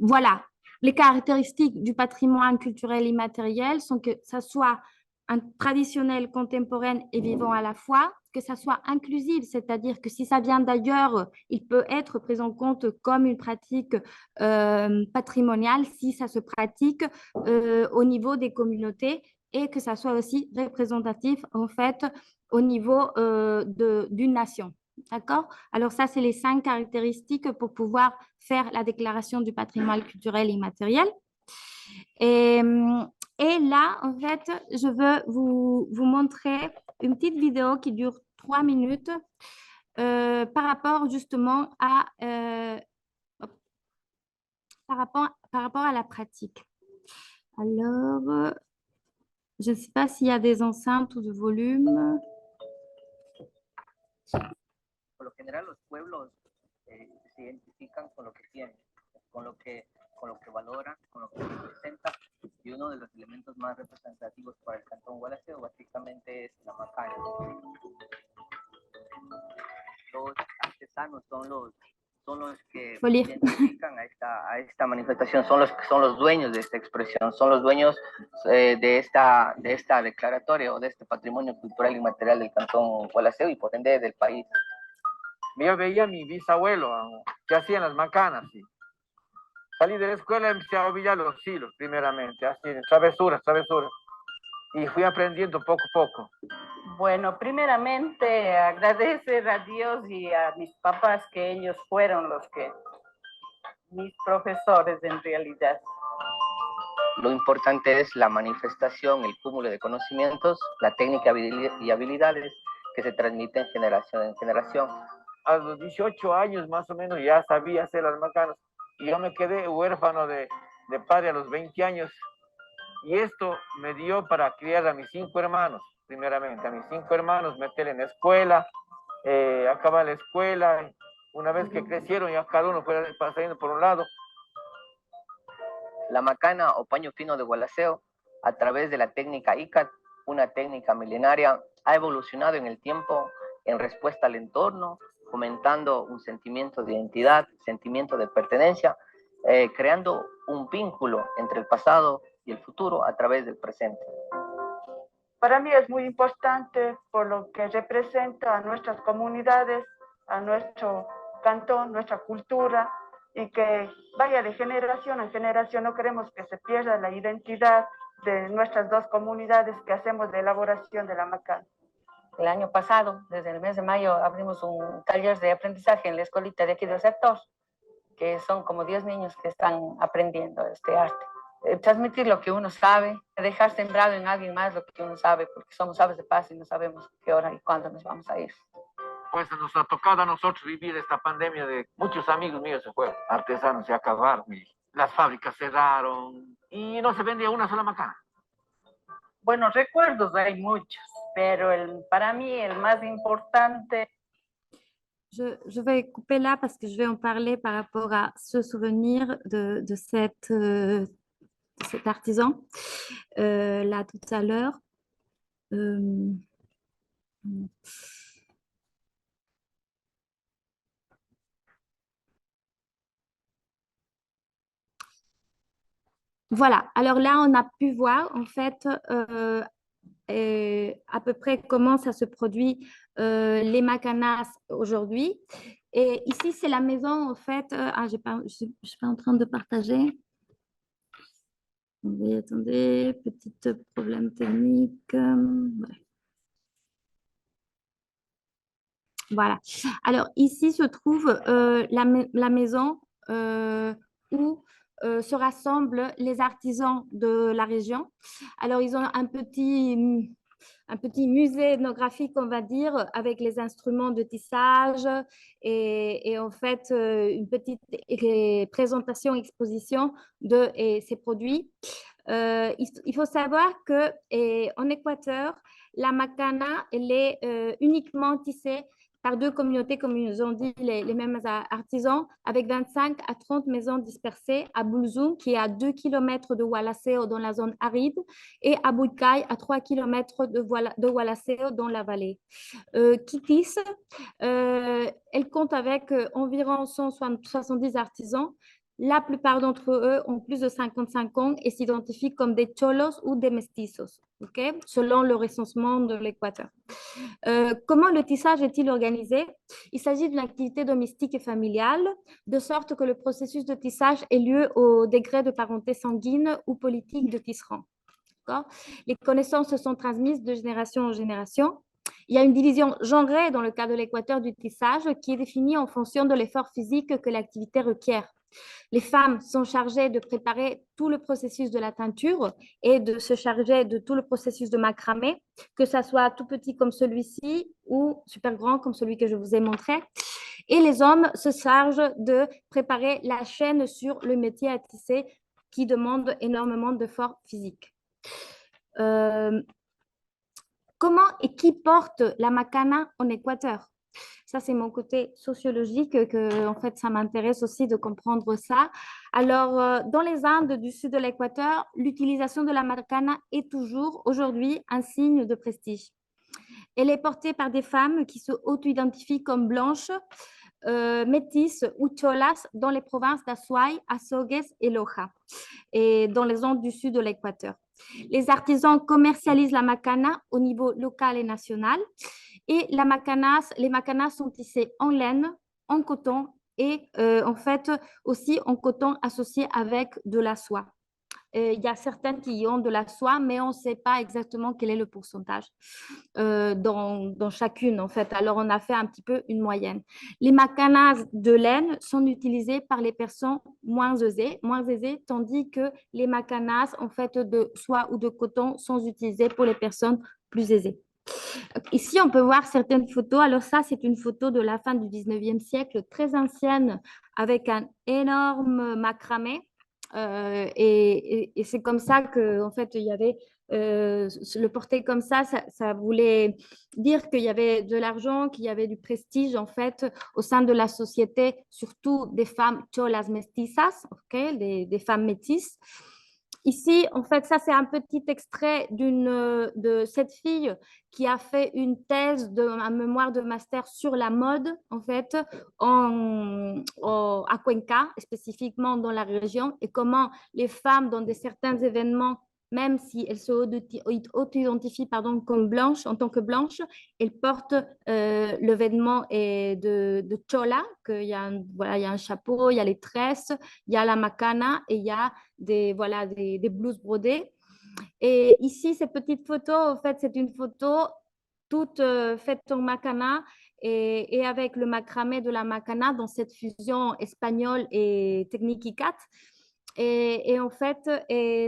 Voilà, les caractéristiques du patrimoine culturel immatériel sont que ça soit un traditionnel, contemporain et vivant à la fois, que ça soit inclusif, c'est-à-dire que si ça vient d'ailleurs, il peut être pris en compte comme une pratique patrimoniale si ça se pratique au niveau des communautés et que ça soit aussi représentatif en fait au niveau d'une nation. D'accord? Alors ça, c'est les 5 caractéristiques pour pouvoir faire la déclaration du patrimoine culturel immatériel. Et, et là, en fait, je veux vous montrer une petite vidéo qui dure 3 minutes par rapport justement par rapport à la pratique. Alors, je ne sais pas s'il y a des enceintes ou de volume. Por lo general los pueblos se identifican con lo que tienen, con lo que valoran, con lo que representan, y uno de los elementos más representativos para el Cantón Gualaceo básicamente es la macana. Los artesanos son los que identifican a esta manifestación, son los dueños de esta expresión, son los dueños de esta declaratoria o de este patrimonio cultural inmaterial del Cantón Gualaceo y por ende del país. Yo veía a mi bisabuelo que hacían las macanas. ¿Sí? Salí de la escuela y empecé a ovillar los hilos, primeramente, así, travesuras, travesuras. Y fui aprendiendo poco a poco. Bueno, primeramente agradecer a Dios y a mis papás que ellos fueron mis profesores en realidad. Lo importante es la manifestación, el cúmulo de conocimientos, la técnica y habilidades que se transmiten generación en generación. A los 18 años más o menos ya sabía hacer las macanas. Y yo me quedé huérfano de padre a los 20 años. Y esto me dio para criar a mis 5 hermanos, primeramente. A mis 5 hermanos, meter en la escuela, acabar la escuela. Una vez que crecieron, ya cada uno fue pasando por un lado. La macana o paño fino de Gualaceo, a través de la técnica ICAT, una técnica milenaria, ha evolucionado en el tiempo en respuesta al entorno, fomentando un sentimiento de identidad, sentimiento de pertenencia, creando un vínculo entre el pasado y el futuro a través del presente. Para mí es muy importante por lo que representa a nuestras comunidades, a nuestro cantón, nuestra cultura, y que vaya de generación en generación. No queremos que se pierda la identidad de nuestras dos comunidades que hacemos de elaboración de la macana. El año pasado, desde el mes de mayo, abrimos un taller de aprendizaje en la escuelita de aquí del sector, que son como 10 niños que están aprendiendo este arte. Transmitir lo que uno sabe, dejar sembrado en alguien más lo que uno sabe, porque somos aves de paso y no sabemos qué hora y cuándo nos vamos a ir. Pues nos ha tocado a nosotros vivir esta pandemia de muchos amigos míos se fueron, artesanos se acabaron, y las fábricas cerraron y no se vendía una sola macana. Bueno, recuerdos hay muchos, pero para mí el más importante... Je vais couper là parce que je vais en parler par rapport à ce souvenir de cet artisan là tout à l'heure. Voilà, alors là, on a pu voir en fait à peu près comment ça se produit les macanas aujourd'hui. Et ici, c'est la maison en fait. Je ne suis pas en train de partager. Attendez, petit problème technique. Voilà. Alors ici se trouve la maison où se rassemblent les artisans de la région. Alors, ils ont un petit musée ethnographique, on va dire, avec les instruments de tissage et en fait, une petite présentation, exposition de ces produits. Il faut savoir qu'en Équateur, la macana, elle est uniquement tissée par deux communautés, comme ils ont dit les mêmes artisans, avec 25 à 30 maisons dispersées à Boulzoum, qui est à 2 km de Gualaceo dans la zone aride, et à Bouykay, à 3 km de Gualaceo dans la vallée. Qui tisse, elle compte avec environ 170 artisans. La plupart d'entre eux ont plus de 55 ans et s'identifient comme des cholos ou des mestizos, okay, selon le recensement de l'Équateur. Comment le tissage est-il organisé? Il s'agit d'une activité domestique et familiale, de sorte que le processus de tissage ait lieu au degré de parenté sanguine ou politique de tisserand. Les connaissances se sont transmises de génération en génération. Il y a une division genrée dans le cas de l'Équateur du tissage qui est définie en fonction de l'effort physique que l'activité requiert. Les femmes sont chargées de préparer tout le processus de la teinture et de se charger de tout le processus de macramé, que ça soit tout petit comme celui-ci ou super grand comme celui que je vous ai montré. Et les hommes se chargent de préparer la chaîne sur le métier à tisser qui demande énormément d'efforts physiques. Comment et qui porte la macana en Équateur? Ça, c'est mon côté sociologique, en fait, ça m'intéresse aussi de comprendre ça. Alors, dans les Indes du sud de l'Équateur, l'utilisation de la macana est toujours aujourd'hui un signe de prestige. Elle est portée par des femmes qui se auto-identifient comme blanches, métisses ou cholas dans les provinces d'Azuay, Azogues et Loja, et dans les Andes du sud de l'Équateur. Les artisans commercialisent la macana au niveau local et national. Et les macanas sont tissées en laine, en coton et en fait aussi en coton associé avec de la soie. Il y a certaines qui ont de la soie, mais on ne sait pas exactement quel est le pourcentage dans chacune, en fait. Alors, on a fait un petit peu une moyenne. Les macanas de laine sont utilisés par les personnes moins aisées, tandis que les macanas, en fait, de soie ou de coton sont utilisés pour les personnes plus aisées. Ici, on peut voir certaines photos. Alors ça, c'est une photo de la fin du 19e siècle, très ancienne, avec un énorme macramé. Et c'est comme ça qu'en fait, il y avait le porter comme ça voulait dire qu'il y avait de l'argent, qu'il y avait du prestige en fait au sein de la société, surtout des femmes cholas mestizas, des femmes métisses. Ici, en fait, ça, c'est un petit extrait de cette fille qui a fait une thèse, un mémoire de master sur la mode, en fait, à Cuenca, spécifiquement dans la région, et comment les femmes, dans certains événements, même si elles se auto-identifient comme blanches, en tant que blanches, elles portent le vêtement de chola, qu'il y a voilà, il y a un chapeau, il y a les tresses, il y a la macana et il y a des blouses brodées. Et ici, cette petite photo, en fait, c'est une photo toute faite en macana et avec le macramé de la macana dans cette fusion espagnole et technique ICAT. Et en fait,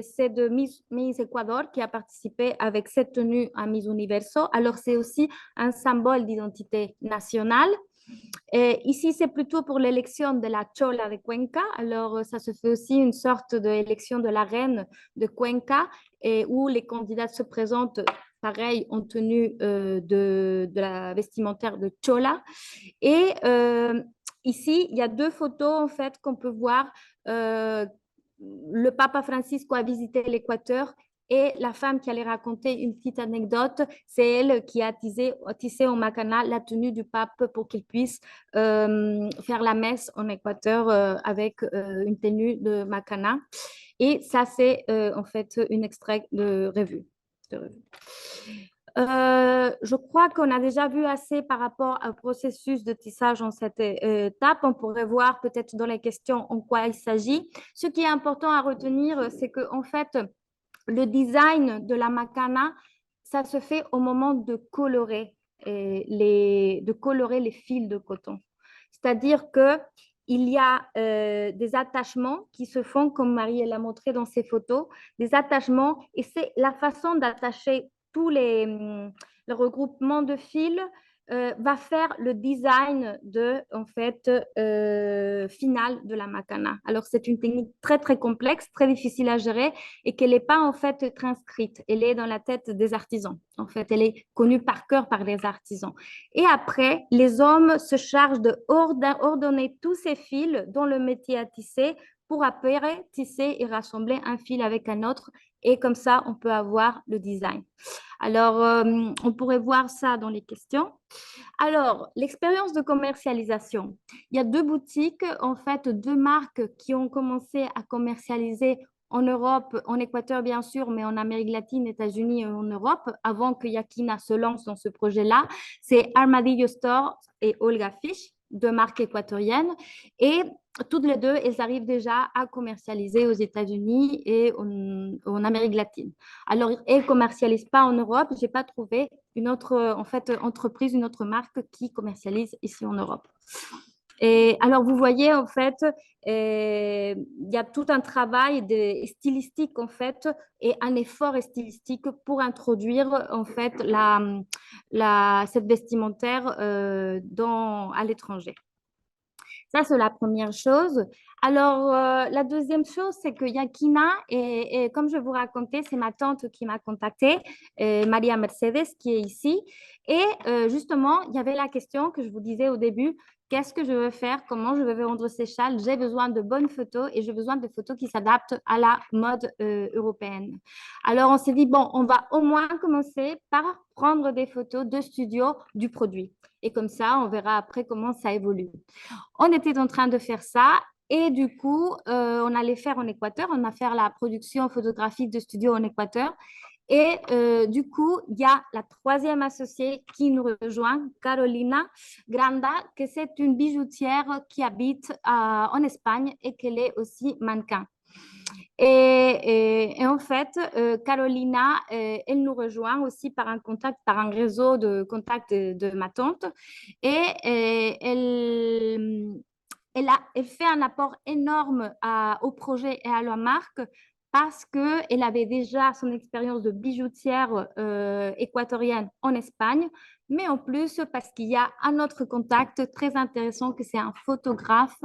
c'est de Miss Ecuador qui a participé avec cette tenue à Miss Universo. Alors, c'est aussi un symbole d'identité nationale. Et ici, c'est plutôt pour l'élection de la Chola de Cuenca. Alors, ça se fait aussi une sorte d'élection de la reine de Cuenca où les candidats se présentent, pareil, en tenue de la vestimentaire de Chola. Et ici, il y a deux photos, en fait, qu'on peut voir. Le Papa Francisco a visité l'Équateur et la femme qui allait raconter une petite anecdote, c'est elle qui a tissé au macana la tenue du pape pour qu'il puisse faire la messe en Équateur avec une tenue de macana. Et ça, c'est en fait un extrait de revue. Je crois qu'on a déjà vu assez par rapport au processus de tissage en cette étape. On pourrait voir peut-être dans les questions en quoi il s'agit. Ce qui est important à retenir, c'est qu'en fait, le design de la macana, ça se fait au moment de colorer les fils de coton. C'est-à-dire qu'il y a des attachements qui se font, comme Marie l'a montré dans ses photos, des attachements, et c'est la façon d'attacher tous le regroupement de fils va faire le design final de la macana. Alors, c'est une technique très, très complexe, très difficile à gérer et qu'elle n'est pas en fait transcrite. Elle est dans la tête des artisans. En fait, elle est connue par cœur par les artisans. Et après, les hommes se chargent d'ordonner tous ces fils dont le métier à tisser pour après tisser et rassembler un fil avec un autre. Et comme ça, on peut avoir le design. Alors, on pourrait voir ça dans les questions. Alors, l'expérience de commercialisation. Il y a deux boutiques, en fait, deux marques qui ont commencé à commercialiser en Europe, en Équateur bien sûr, mais en Amérique latine, États-Unis et en Europe, avant que Yakina se lance dans ce projet-là. C'est Armadillo Store et Olga Fish, deux marques équatoriennes. Et toutes les deux, elles arrivent déjà à commercialiser aux États-Unis et en Amérique latine. Alors, elles ne commercialisent pas en Europe. Je n'ai pas trouvé une autre entreprise, une autre marque qui commercialise ici en Europe. Et alors, vous voyez, en fait, il y a tout un travail stylistique, en fait, et un effort stylistique pour introduire, en fait, cette vestimentaire à l'étranger. Ça, c'est la première chose. Alors, la deuxième chose, c'est que Yakina, et comme je vous racontais, c'est ma tante qui m'a contactée, Maria Mercedes, qui est ici. Et justement, il y avait la question que je vous disais au début, qu'est-ce que je veux faire, comment je vais vendre ces châles? J'ai besoin de bonnes photos et j'ai besoin de photos qui s'adaptent à la mode européenne. Alors, on s'est dit, bon, on va au moins commencer par prendre des photos de studio du produit. Et comme ça, on verra après comment ça évolue. On était en train de faire ça et du coup, on allait faire en Équateur. On a fait la production photographique de studio en Équateur. Et du coup, il y a la troisième associée qui nous rejoint, Carolina Granda, que c'est une bijoutière qui habite en Espagne et qu'elle est aussi mannequin. Et en fait, Carolina, elle nous rejoint aussi par un contact, par un réseau de contacts de ma tante. Et elle fait un apport énorme au projet et à la marque parce qu'elle avait déjà son expérience de bijoutière équatorienne en Espagne, mais en plus parce qu'il y a un autre contact très intéressant que c'est un photographe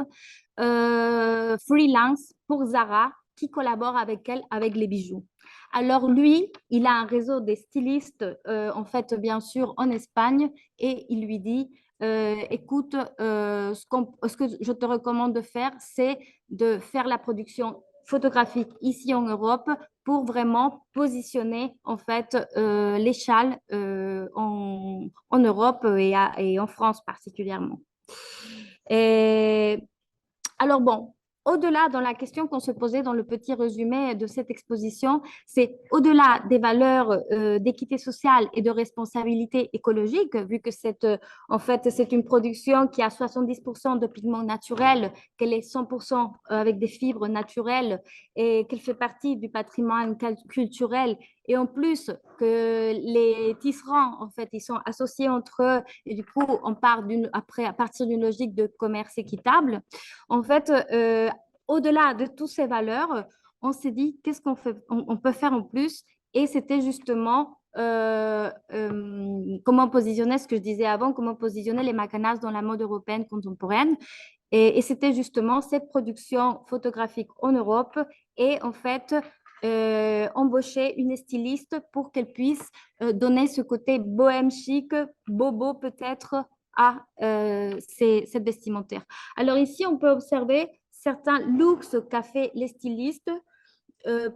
freelance pour Zara qui collabore avec elle avec les bijoux. Alors lui, il a un réseau des stylistes, en fait, bien sûr, en Espagne, et il lui dit, écoute, ce que je te recommande de faire, c'est de faire la production photographique ici en Europe pour vraiment positionner en fait les châles en Europe et en France particulièrement. Et alors bon, au-delà dans la question qu'on se posait dans le petit résumé de cette exposition, c'est au-delà des valeurs d'équité sociale et de responsabilité écologique, vu que en fait, c'est une production qui a 70% de pigments naturels, qu'elle est 100% avec des fibres naturelles et qu'elle fait partie du patrimoine culturel. Et en plus, que les tisserands, en fait, ils sont associés entre eux. Et du coup, on part après, à partir d'une logique de commerce équitable. En fait, au-delà de toutes ces valeurs, on s'est dit qu'est-ce qu'on fait, on peut faire en plus. Et c'était justement comment positionner ce que je disais avant, comment positionner les macanas dans la mode européenne contemporaine. Et c'était justement cette production photographique en Europe et en fait embaucher une styliste pour qu'elle puisse donner ce côté bohème chic, bobo peut-être à cette vestimentaire. Alors ici, on peut observer certains looks qu'a fait les stylistes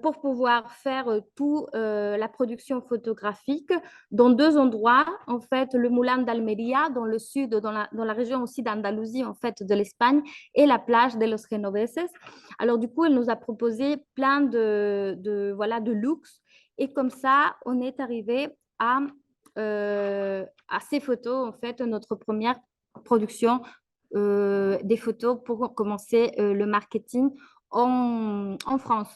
pour pouvoir faire toute la production photographique dans deux endroits, en fait, le Moulin d'Almeria, dans le sud, dans la région aussi d'Andalousie, en fait, de l'Espagne, et la plage de Los Genoveses. Alors, du coup, elle nous a proposé plein voilà, de looks, et comme ça, on est arrivé à ces photos, en fait, notre première production des photos pour commencer le marketing en France.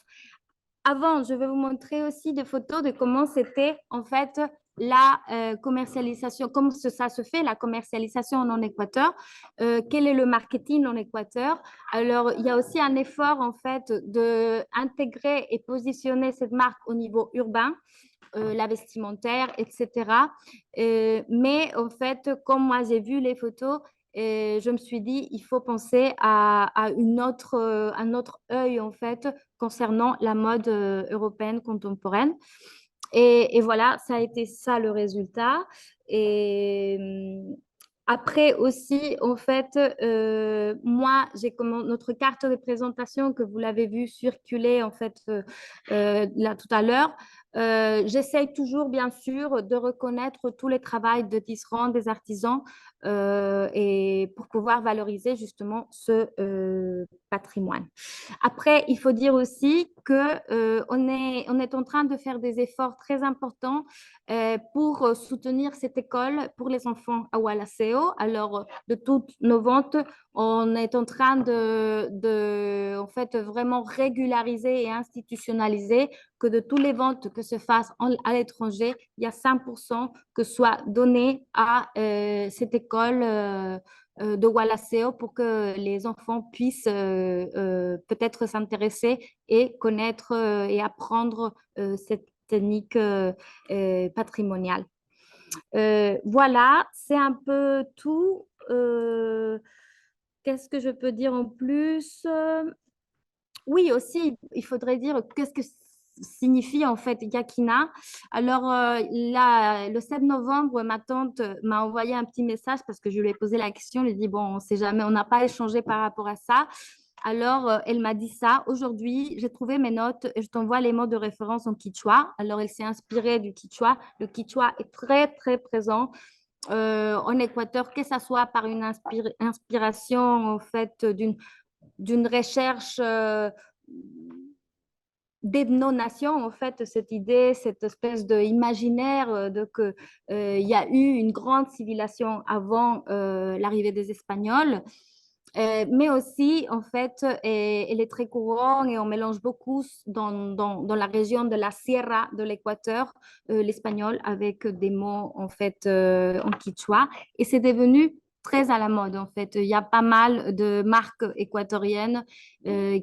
Avant, je vais vous montrer aussi des photos de comment c'était en fait la commercialisation, comment ça se fait, la commercialisation en Équateur, quel est le marketing en Équateur. Alors, il y a aussi un effort en fait d'intégrer et positionner cette marque au niveau urbain. La vestimentaire, etc. Mais en fait, comme moi j'ai vu les photos, je me suis dit, il faut penser à un autre œil en fait concernant la mode européenne contemporaine. Et voilà, ça a été ça le résultat. Et après aussi, en fait, moi, j'ai comme notre carte de présentation que vous l'avez vu circuler en fait là tout à l'heure. J'essaye toujours, bien sûr, de reconnaître tous les travaux de tisserands, des artisans, et pour pouvoir valoriser justement ce patrimoine. Après, il faut dire aussi qu'on est en train de faire des efforts très importants pour soutenir cette école pour les enfants à Wallaceo. Alors, de toutes nos ventes, on est en train en fait, vraiment régulariser et institutionnaliser que de toutes les ventes que se fassent à l'étranger, il y a 5% que soit donné à cette école de Wallaceo pour que les enfants puissent peut-être s'intéresser et connaître et apprendre cette technique patrimoniale. Voilà, c'est un peu tout. Qu'est-ce que je peux dire en plus? Oui, aussi, il faudrait dire qu'est-ce que signifie en fait Yakina. Alors là, le 7 novembre, ma tante m'a envoyé un petit message parce que je lui ai posé la question. Elle lui dit, bon, on sait jamais, on n'a pas échangé par rapport à ça. Alors, elle m'a dit ça. Aujourd'hui, j'ai trouvé mes notes et je t'envoie les mots de référence en quichua. Alors, elle s'est inspirée du quichua. Le quichua est très, très présent en Équateur, que ce soit par une inspiration en fait d'une recherche d'ethno-nation, en fait, cette idée, cette espèce d'imaginaire de que il y a eu une grande civilisation avant l'arrivée des Espagnols. Mais aussi, en fait, elle est très courante et on mélange beaucoup dans la région de la Sierra de l'Équateur, l'espagnol avec des mots, en fait, en quichua. Et c'est devenu très à la mode, en fait. Il y a pas mal de marques équatoriennes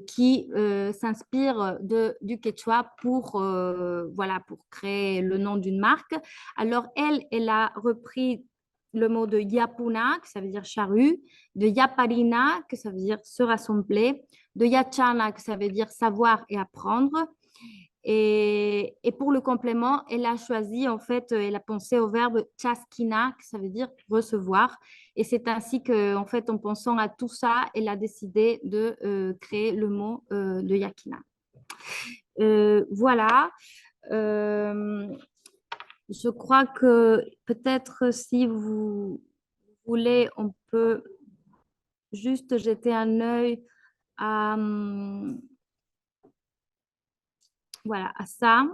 qui s'inspirent du quechua voilà, pour créer le nom d'une marque. Alors, elle a repris le mot de yapuna, que ça veut dire charrue, de yaparina, que ça veut dire se rassembler, de yachana, que ça veut dire savoir et apprendre. Et pour le complément, elle a choisi, en fait, elle a pensé au verbe chaskina, que ça veut dire recevoir. Et c'est ainsi que, en fait, en pensant à tout ça, elle a décidé de créer le mot de yakina. Voilà. Je crois que peut-être si vous voulez, on peut juste jeter un œil à, voilà, à ça,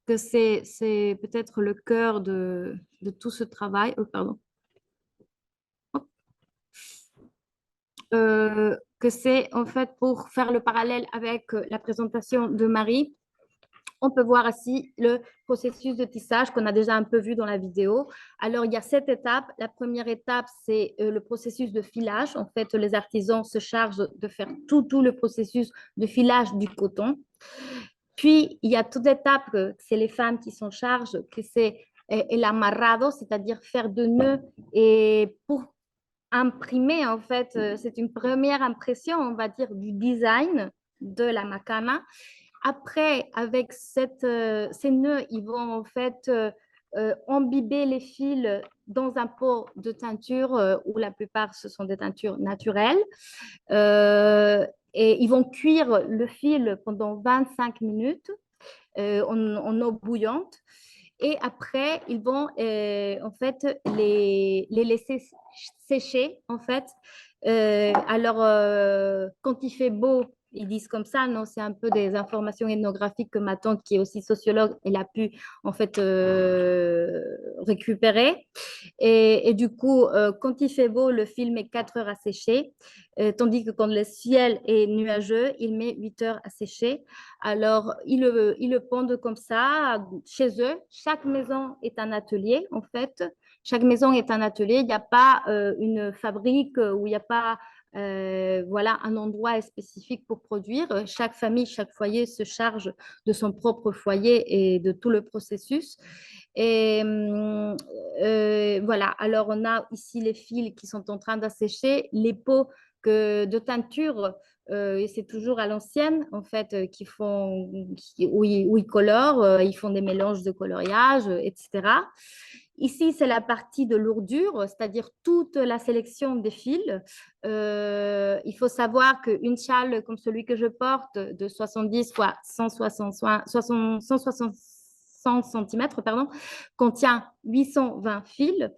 que c'est peut-être le cœur de tout ce travail. Oh, pardon. Que c'est en fait pour faire le parallèle avec la présentation de Marie. On peut voir ici le processus de tissage qu'on a déjà un peu vu dans la vidéo. Alors, il y a 7 étapes. La première étape, c'est le processus de filage. En fait, les artisans se chargent de faire tout le processus de filage du coton. Puis, il y a toute étape, c'est les femmes qui s'en chargent, que c'est el amarrado, c'est-à-dire faire de nœuds et pour imprimer, en fait, c'est une première impression, on va dire, du design de la macana. Après, avec ces nœuds, ils vont en fait embiber les fils dans un pot de teinture où la plupart, ce sont des teintures naturelles. Et ils vont cuire le fil pendant 25 minutes en eau bouillante. Et après, ils vont en fait les laisser sécher en fait. Alors, quand il fait beau, ils disent comme ça, non, c'est un peu des informations ethnographiques que ma tante, qui est aussi sociologue, elle a pu en fait récupérer. Et du coup, quand il fait beau, le fil met 4 heures à sécher, tandis que quand le ciel est nuageux, il met 8 heures à sécher. Alors, ils le pondent comme ça chez eux. Chaque maison est un atelier, en fait. Chaque maison est un atelier. Il n'y a pas une fabrique où il n'y a pas voilà, un endroit spécifique pour produire. Chaque famille, chaque foyer se charge de son propre foyer et de tout le processus. Et voilà, alors on a ici les fils qui sont en train d'assécher, les pots de teinture, c'est toujours à l'ancienne, en fait, où ils colorent, ils font des mélanges de coloriage, etc. Ici, c'est la partie de lourdure, c'est-à-dire toute la sélection des fils. Il faut savoir qu'une châle comme celui que je porte de 70 fois 160 cm, pardon, contient 820 fils.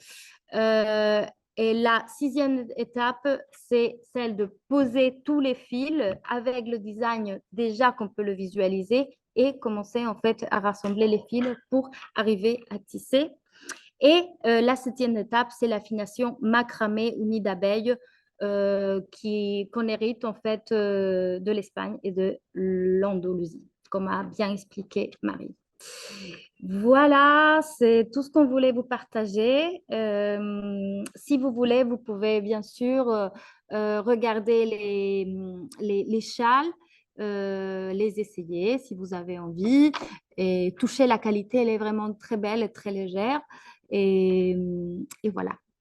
Et la 6e étape, c'est celle de poser tous les fils avec le design déjà qu'on peut le visualiser et commencer en fait à rassembler les fils pour arriver à tisser. Et la 7e étape, c'est l'affination macramé ou nid d'abeille qu'on hérite en fait de l'Espagne et de l'Andalousie, comme a bien expliqué Marie. Voilà, c'est tout ce qu'on voulait vous partager. Si vous voulez, vous pouvez bien sûr regarder les châles, les essayer si vous avez envie et toucher la qualité. Elle est vraiment très belle et très légère. Et voilà.